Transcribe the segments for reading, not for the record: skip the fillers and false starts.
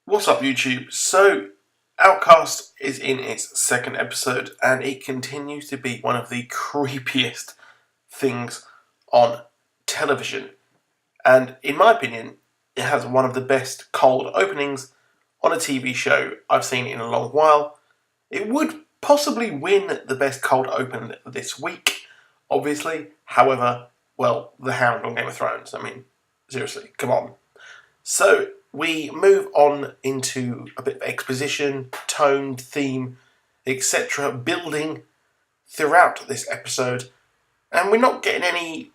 What's up, YouTube? So, Outcast is in its second episode, and it continues to be one of the creepiest things on television. And in my opinion, it has one of the best cold openings on a TV show I've seen in a long while. It would possibly win the best cold open this week, obviously. However, well, The Hound on Game of Thrones. I mean, seriously, come on. So, we move on into a bit of exposition, tone, theme, etc., building throughout this episode, and we're not getting any,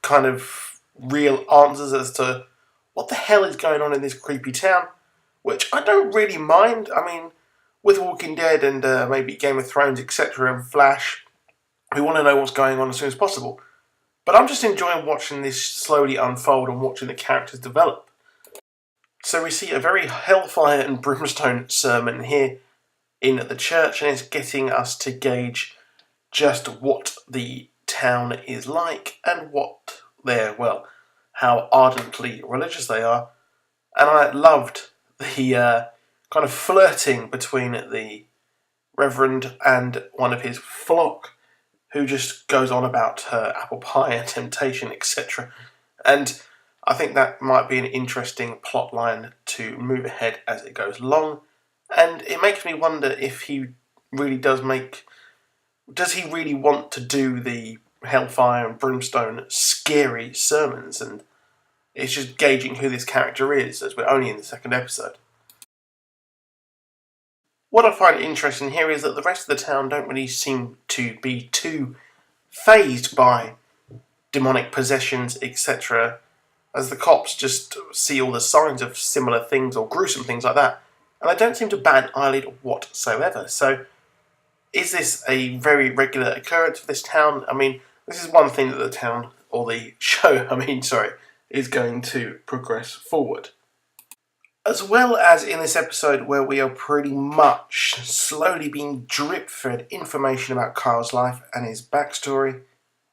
kind of real answers as to what the hell is going on in this creepy town, which I don't really mind. I mean, with Walking Dead and maybe Game of Thrones, etc., and Flash, we want to know what's going on as soon as possible. But I'm just enjoying watching this slowly unfold and watching the characters develop. So we see a very hellfire and brimstone sermon here in the church, and it's getting us to gauge just what the town is like and what how ardently religious they are. And I loved the kind of flirting between the Reverend and one of his flock, who just goes on about her apple pie and temptation, etc. And I think that might be an interesting plot line to move ahead as it goes along. And it makes me wonder if he really does he really want to do the hellfire and brimstone scary sermons? And it's just gauging who this character is, as we're only in the second episode. What I find interesting here is that the rest of the town don't really seem to be too fazed by demonic possessions, etc., as the cops just see all the signs of similar things or gruesome things like that, and they don't seem to bat an eyelid whatsoever. So, is this a very regular occurrence for this town? I mean, this is one thing that the town, or the show, is going to progress forward. As well as in this episode where we are pretty much slowly being drip-fed information about Kyle's life and his backstory,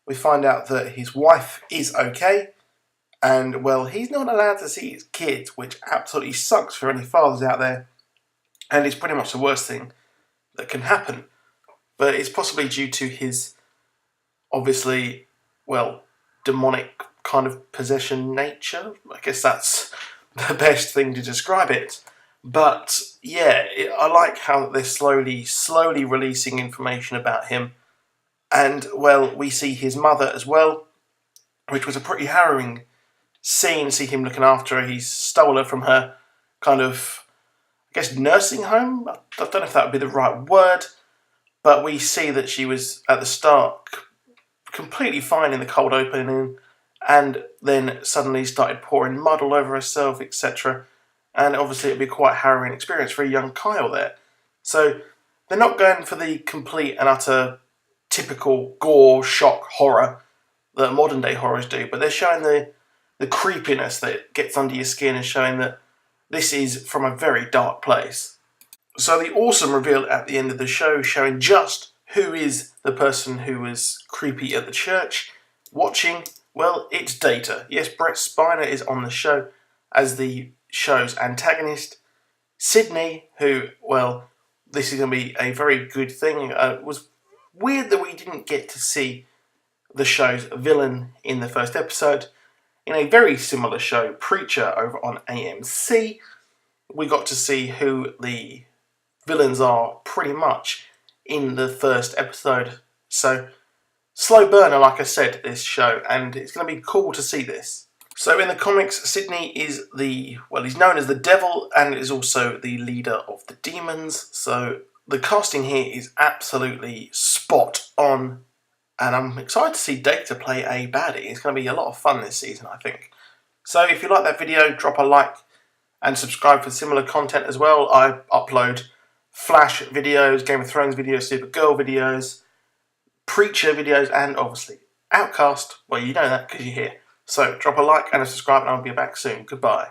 we find out that his wife is okay, and, well, he's not allowed to see his kids, which absolutely sucks for any fathers out there. And it's pretty much the worst thing that can happen. But it's possibly due to his, obviously, demonic kind of possession nature. I guess that's the best thing to describe it. But, yeah, I like how they're slowly releasing information about him. And, well, we see his mother as well, which was a pretty harrowing scene, see him looking after her. He stole her from her kind of, nursing home. I don't know if that would be the right word, but we see that she was at the start completely fine in the cold opening, and then suddenly started pouring mud all over herself, etc. And obviously it'd be quite a harrowing experience for a young Kyle there. So they're not going for the complete and utter typical gore, shock, horror that modern day horrors do, but they're showing the creepiness that gets under your skin and showing that this is from a very dark place. So the awesome reveal at the end of the show, showing just who is the person who was creepy at the church watching, well, it's Data. Yes, Brett Spiner is on the show as the show's antagonist. Sidney, who, well, this is going to be a very good thing. It was weird that we didn't get to see the show's villain in the first episode. In a very similar show, Preacher, over on AMC, we got to see who the villains are pretty much in the first episode. So, slow burner, like I said, this show, and it's going to be cool to see this. So in the comics, Sidney is he's known as the Devil, and is also the leader of the demons. So the casting here is absolutely spot on. And I'm excited to see Data play a baddie. It's going to be a lot of fun this season, I think. So if you like that video, drop a like and subscribe for similar content as well. I upload Flash videos, Game of Thrones videos, Supergirl videos, Preacher videos, and obviously Outcast. Well, you know that because you're here. So drop a like and a subscribe, and I'll be back soon. Goodbye.